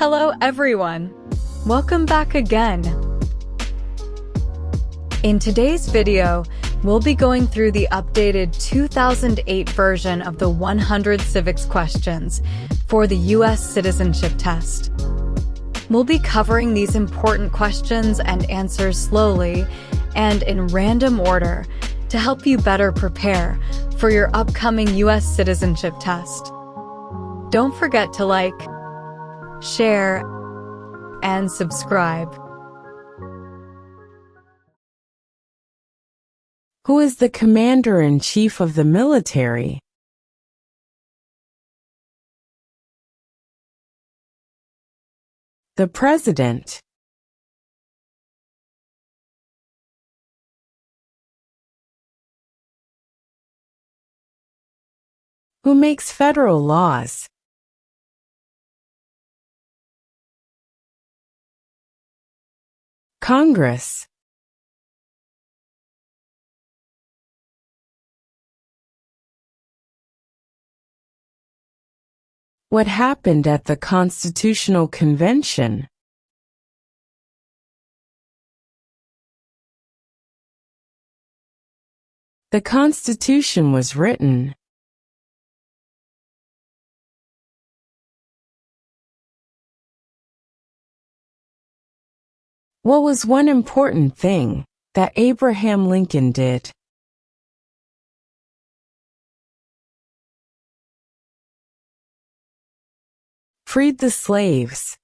Hello everyone! Welcome back again! In today's video, we'll be going through the updated 2008 version of the 100 civics questions for the U.S. Citizenship Test. We'll be covering these important questions and answers slowly and in random order to help you better prepare for your upcoming U.S. Citizenship Test. Don't forget to like, share, and subscribe. Who is the Commander-in-Chief of the military? The President. Who makes federal laws? Congress. What happened at the Constitutional Convention? The Constitution was written. What was one important thing that Abraham Lincoln did? Freed the slaves.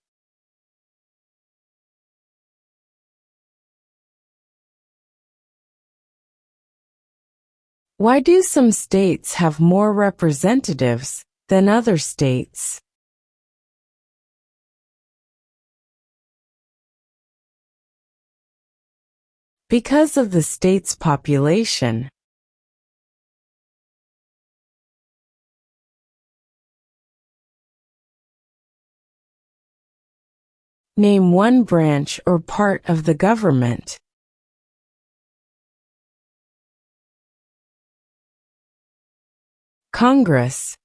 Why do some states have more representatives than other states? Because of the state's population. Name one branch or part of the government. Congress.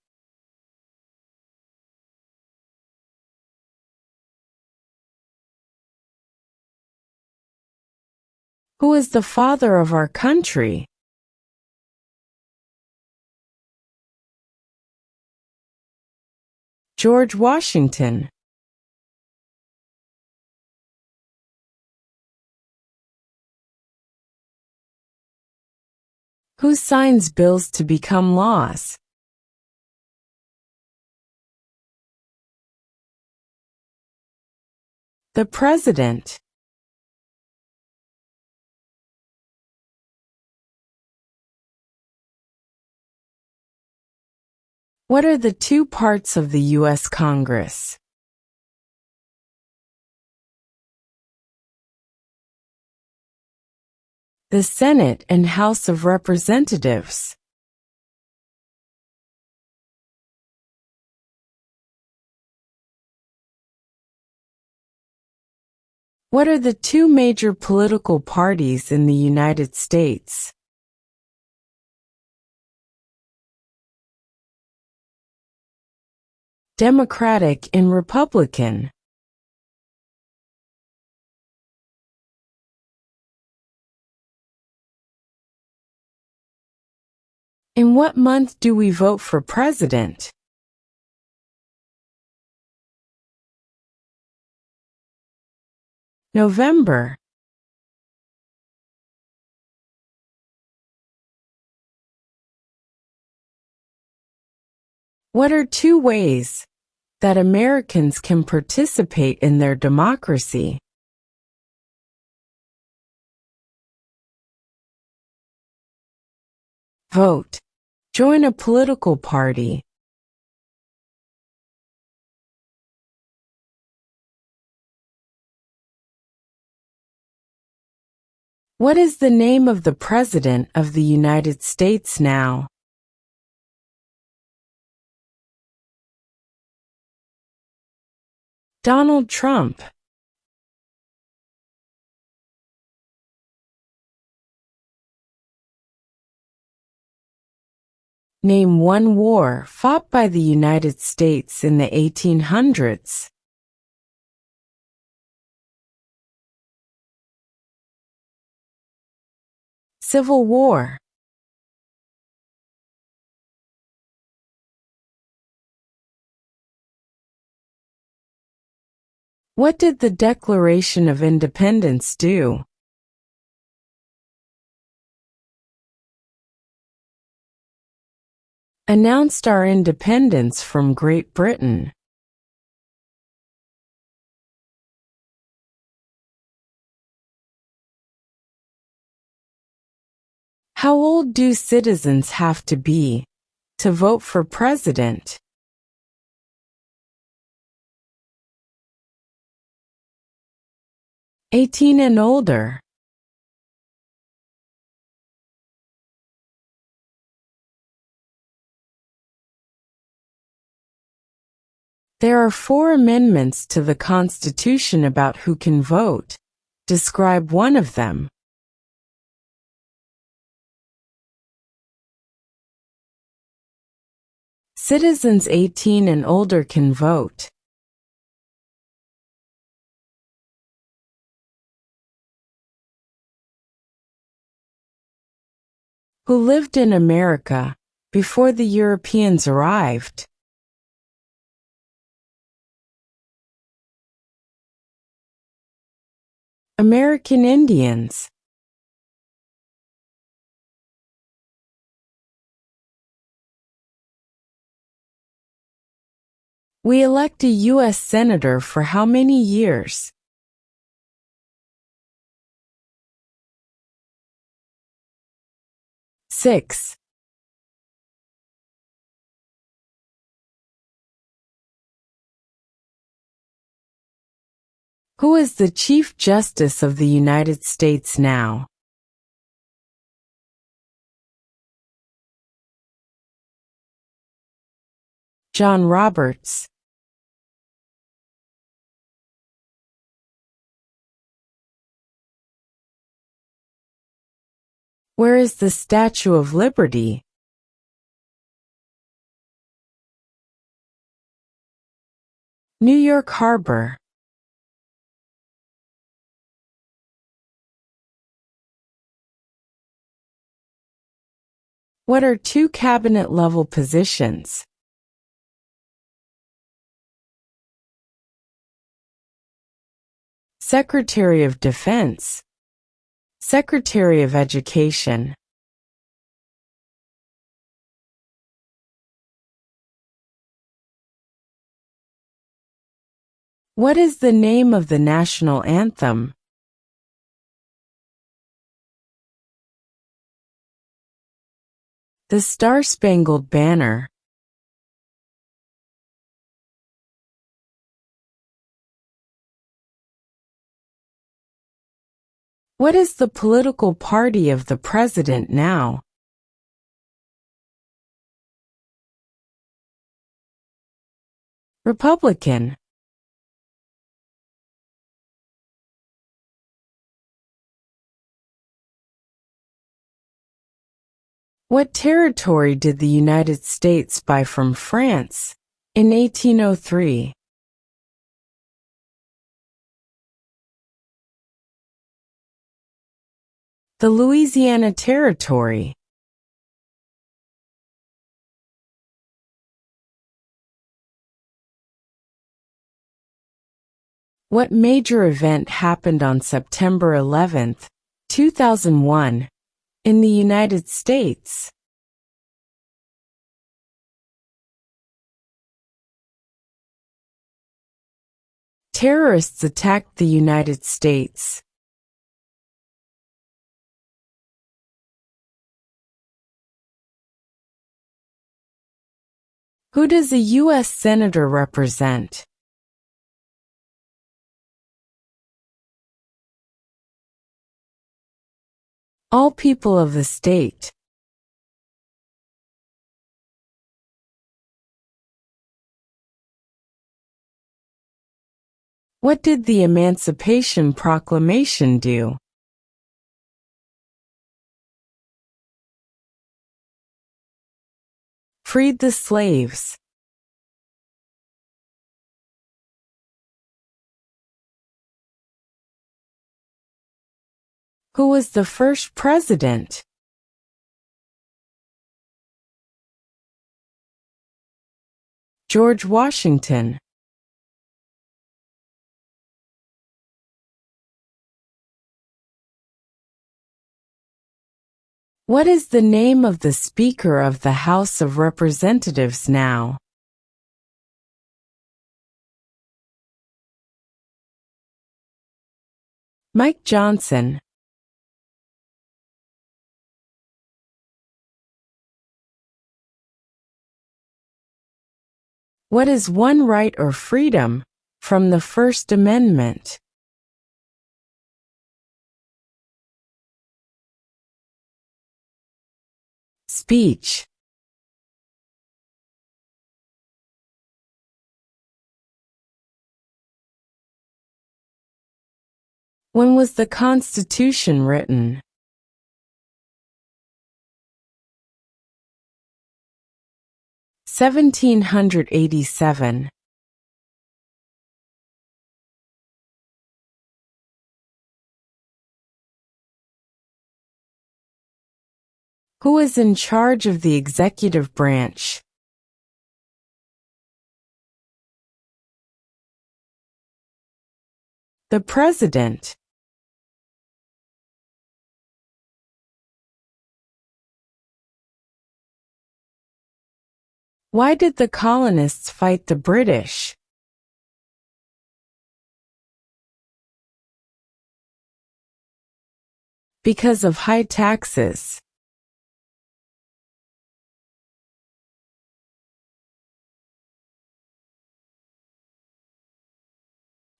Who is the father of our country? George Washington. Who signs bills to become laws? The President. What are the two parts of the U.S. Congress? The Senate and House of Representatives. What are the two major political parties in the United States? Democratic and Republican. In what month do we vote for president? November. What are two ways that Americans can participate in their democracy? Vote. Join a political party. What is the name of the President of the United States now? Donald Trump. Name one war fought by the United States in the 1800s. Civil War. What did the Declaration of Independence do? Announced our independence from Great Britain. How old do citizens have to be to vote for president? 18 and older. There are 4 amendments to the Constitution about who can vote. Describe one of them. Citizens 18 and older can vote. Who lived in America before the Europeans arrived? American Indians. We elect a U.S. Senator for how many years? Six. Who is the Chief Justice of the United States now? John Roberts. Where is the Statue of Liberty? New York Harbor. What are 2 cabinet-level positions? Secretary of Defense. Secretary of Education. What is the name of the national anthem? The Star-Spangled Banner. What is the political party of the president now? Republican. What territory did the United States buy from France in 1803? The Louisiana Territory. What major event happened on September 11, 2001, in the United States? Terrorists attacked the United States. Who does a U.S. Senator represent? All people of the state. What did the Emancipation Proclamation do? Freed the slaves. Who was the first president? George Washington. What is the name of the Speaker of the House of Representatives now? Mike Johnson. What is one right or freedom from the First Amendment? Speech. When was the Constitution written? (1787). Who is in charge of the executive branch? The President. Why did the colonists fight the British? Because of high taxes.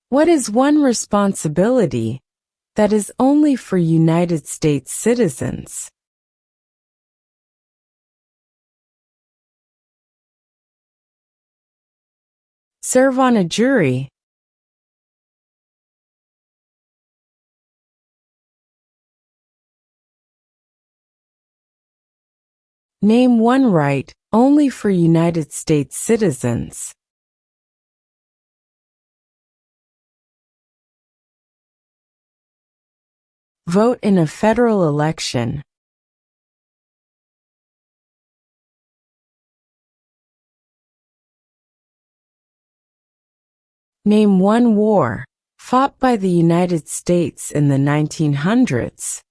What is one responsibility that is only for United States citizens? Serve on a jury. Name one right only for United States citizens. Vote in a federal election. Name one war fought by the United States in the 1900s.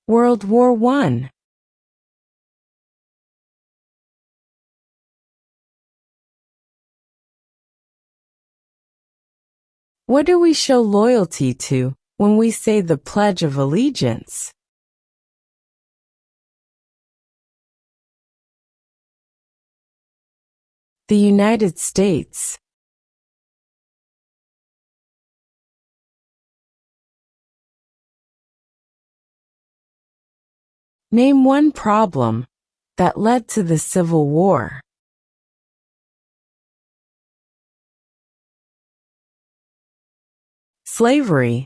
World War I. What do we show loyalty to when we say the Pledge of Allegiance? The United States. Name one problem that led to the Civil War. Slavery.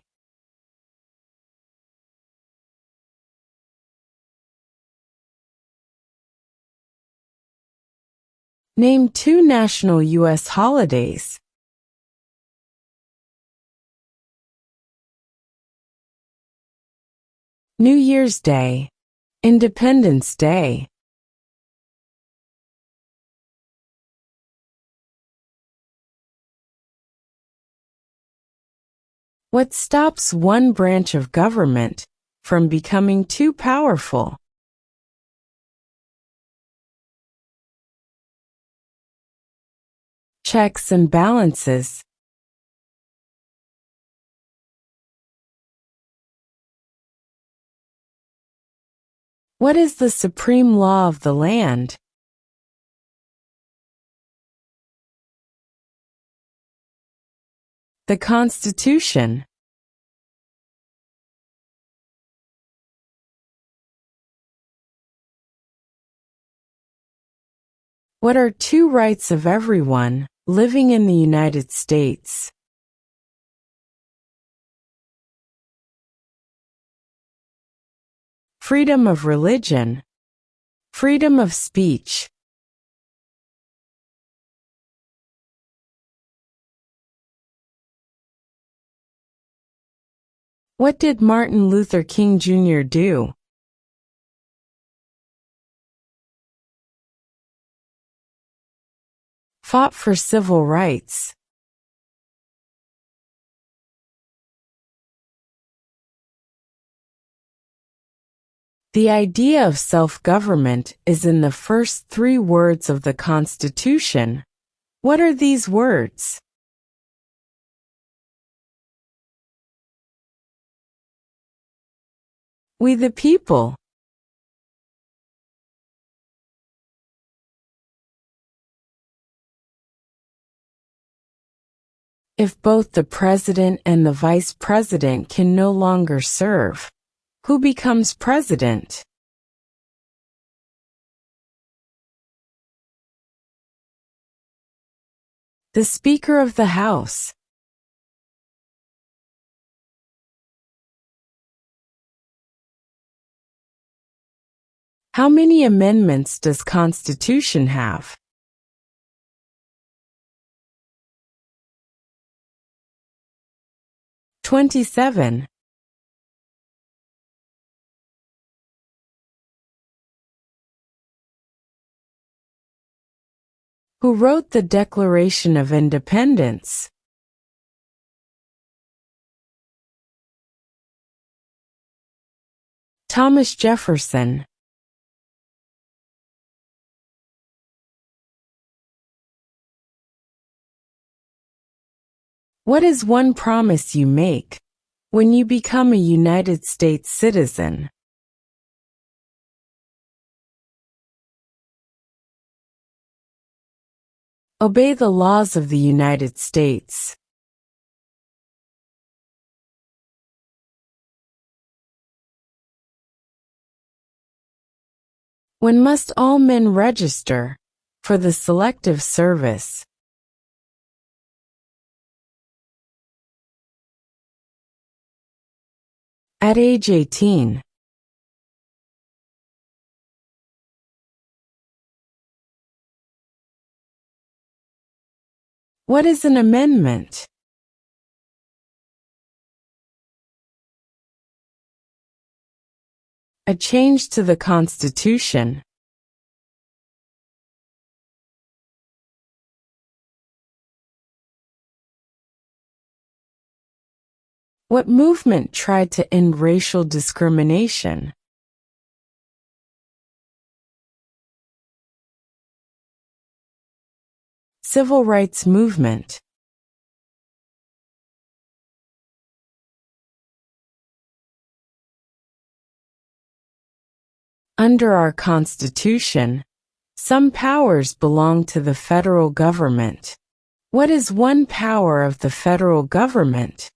Name two national U.S. holidays. New Year's Day. Independence Day. What stops one branch of government from becoming too powerful? Checks and balances. What is the supreme law of the land? The Constitution. What are two rights of everyone living in the United States? Freedom of religion. Freedom of speech. What did Martin Luther King Jr. do? Fought for civil rights. The idea of self-government is in the first 3 words of the Constitution. What are these words? We the people. If both the president and the vice president can no longer serve, who becomes president? The Speaker of the House. How many amendments does Constitution have? 27. Who wrote the Declaration of Independence? Thomas Jefferson. What is one promise you make when you become a United States citizen? Obey the laws of the United States. When must all men register for the Selective Service? At age 18. What is an amendment? A change to the Constitution. What movement tried to end racial discrimination? Civil rights movement. Under our Constitution, some powers belong to the federal government. What is one power of the federal government?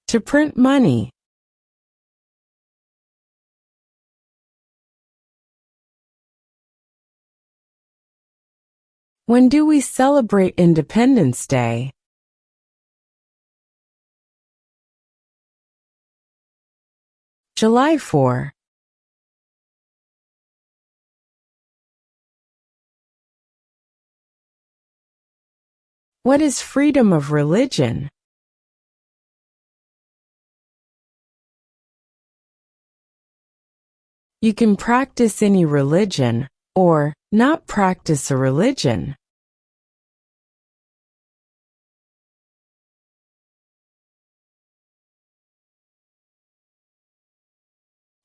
To print money. When do we celebrate Independence Day? July 4. What is freedom of religion? You can practice any religion, or not practice a religion.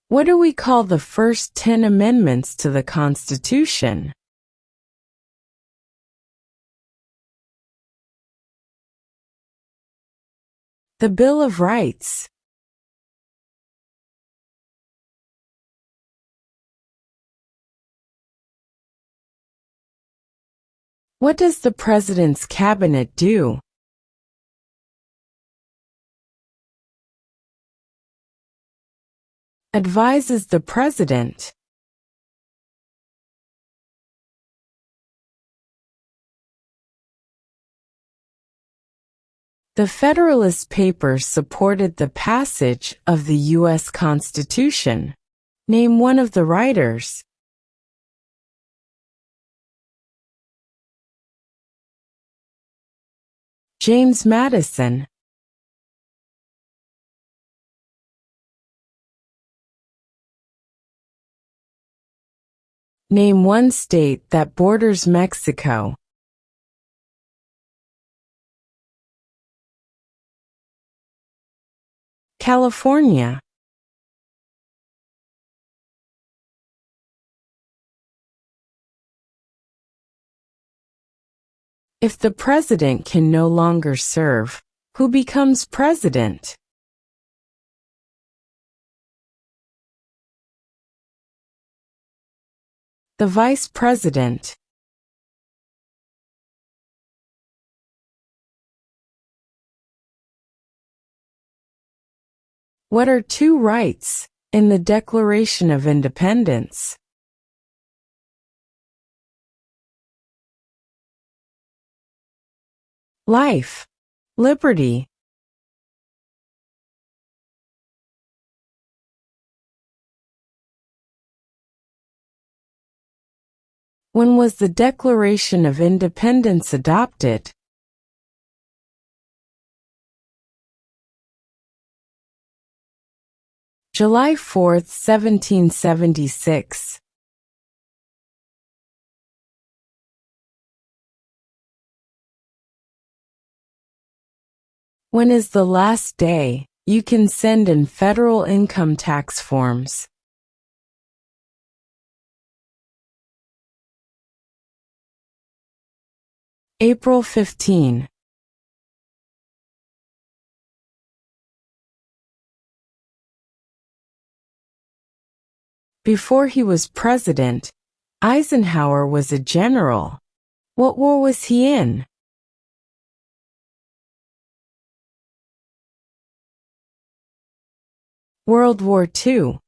What do we call the first 10 amendments to the Constitution? The Bill of Rights. What does the President's Cabinet do? Advises the President. The Federalist Papers supported the passage of the U.S. Constitution. Name one of the writers. James Madison. Name one state that borders Mexico. California. If the president can no longer serve, who becomes president? The vice president. What are two rights in the Declaration of Independence? Life, liberty. When was the Declaration of Independence adopted? July 4, 1776. When is the last day you can send in federal income tax forms? April 15. Before he was president, Eisenhower was a general. What war was he in? World War II.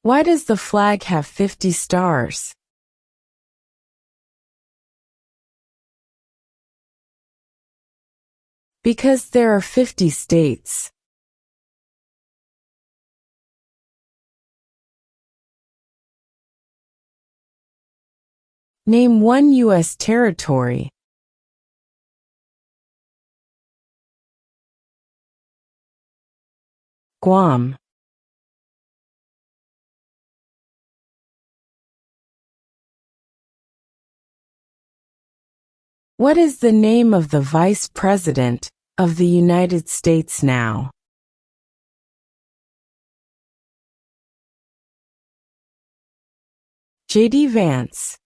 Why does the flag have 50 stars? Because there are 50 states. Name one U.S. territory. Guam. What is the name of the Vice President of the United States now? J.D. Vance.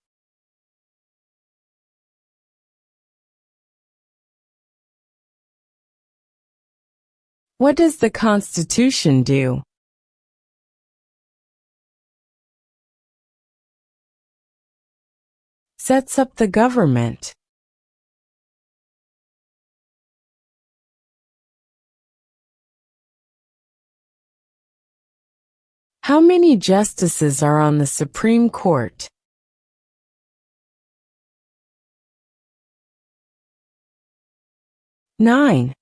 What does the Constitution do? Sets up the government. How many justices are on the Supreme Court? 9.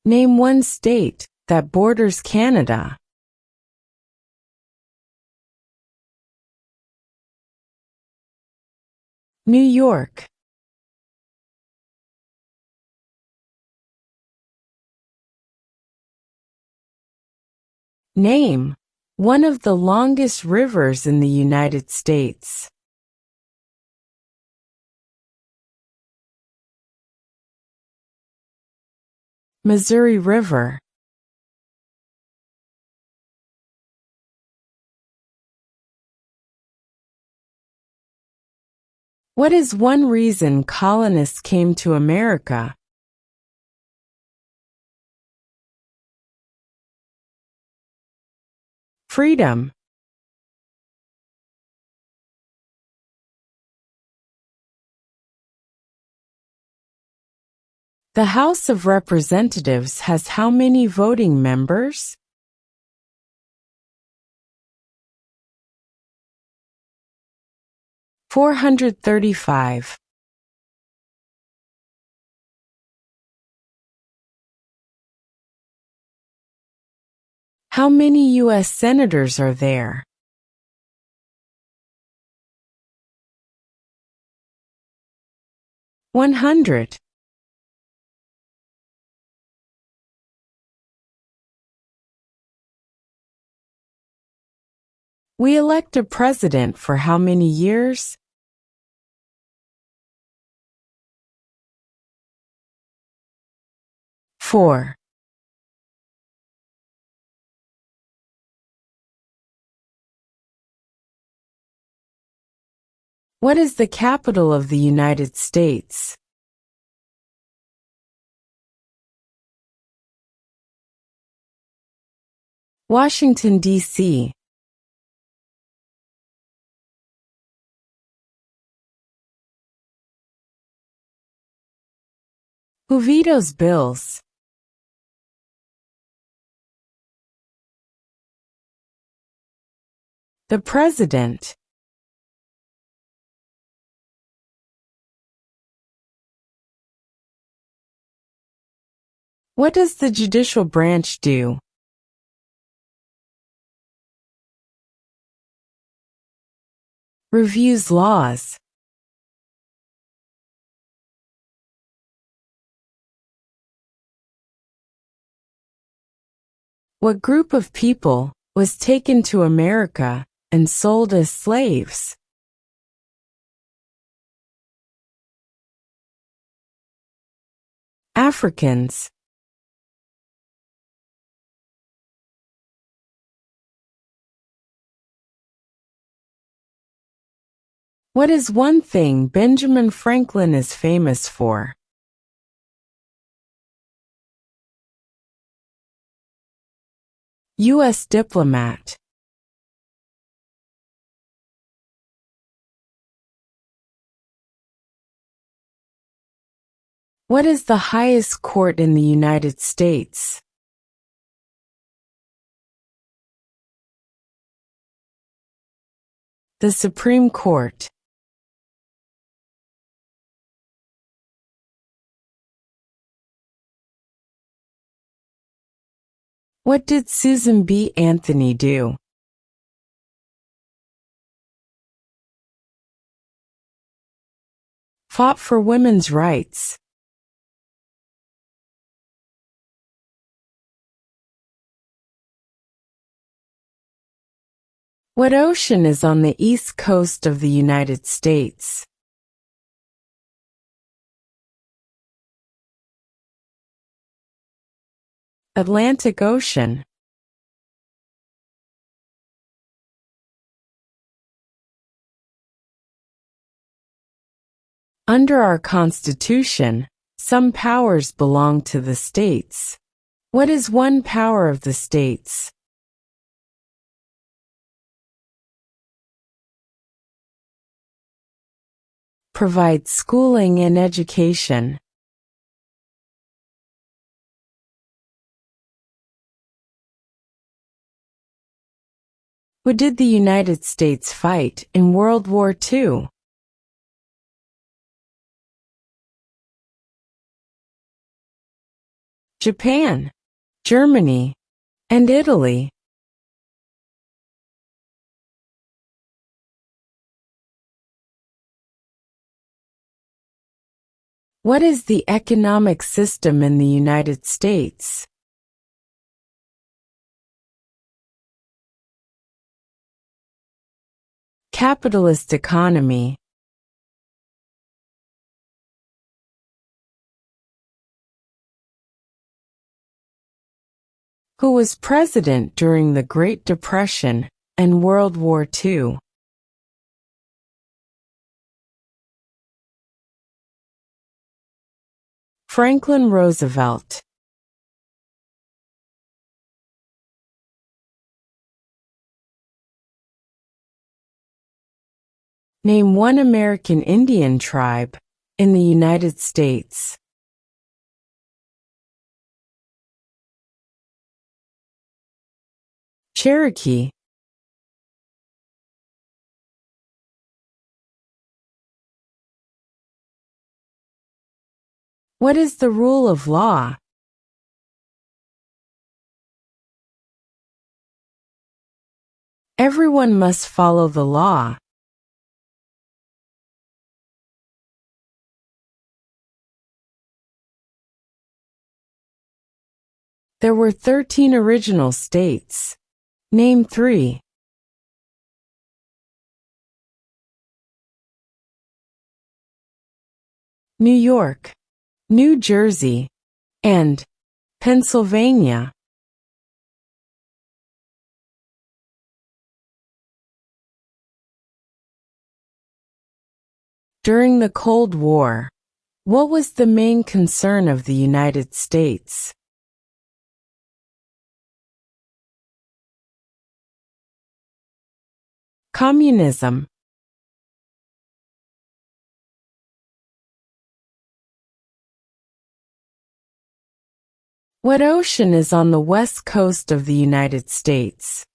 Name one state that borders Canada. New York. Name one of the longest rivers in the United States. Missouri River. What is one reason colonists came to America? Freedom. The House of Representatives has how many voting members? 435. How many U.S. senators are there? 100. We elect a president for how many years? 4. What is the capital of the United States? Washington, D.C. Who vetoes bills? The President. What does the judicial branch do? Reviews laws. What group of people was taken to America and sold as slaves? Africans. What is one thing Benjamin Franklin is famous for? U.S. diplomat. What is the highest court in the United States? The Supreme Court. What did Susan B. Anthony do? Fought for women's rights. What ocean is on the east coast of the United States? Atlantic Ocean. Under our Constitution, some powers belong to the states. What is one power of the states? Provide schooling and education. What did the United States fight in World War II? Japan, Germany, and Italy. What is the economic system in the United States? Capitalist economy. Who was president during the Great Depression and World War II? Franklin Roosevelt. Name one American Indian tribe in the United States. Cherokee. What is the rule of law? Everyone must follow the law. There were 13 original states. Name 3. New York, New Jersey, and Pennsylvania. During the Cold War, what was the main concern of the United States? Communism. What ocean is on the west coast of the United States?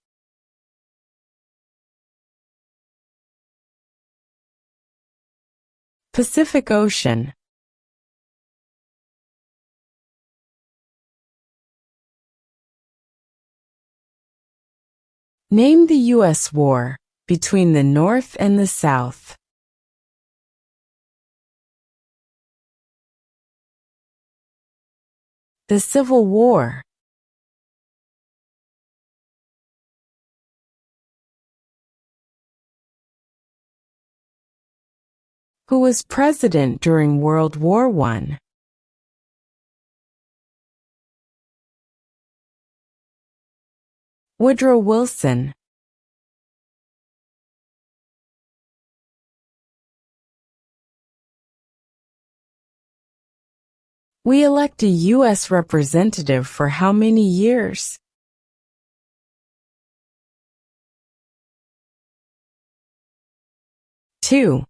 Pacific Ocean. Name the U.S. war between the North and the South. The Civil War. Who was president during World War I? Woodrow Wilson. We elect a U.S. representative for how many years? 2.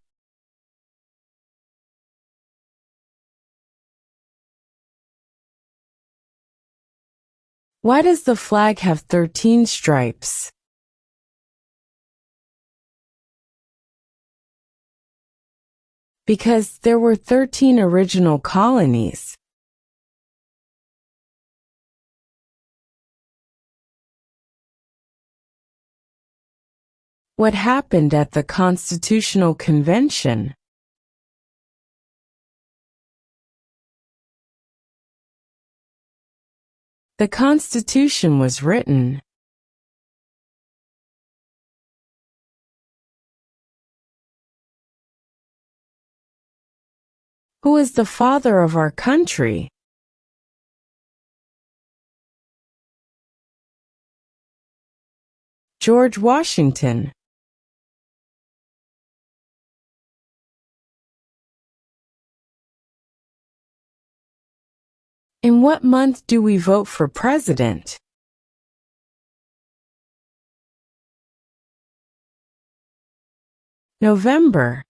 Why does the flag have 13 stripes? Because there were 13 original colonies. What happened at the Constitutional Convention? The Constitution was written. Who is the father of our country? George Washington. In what month do we vote for president? November.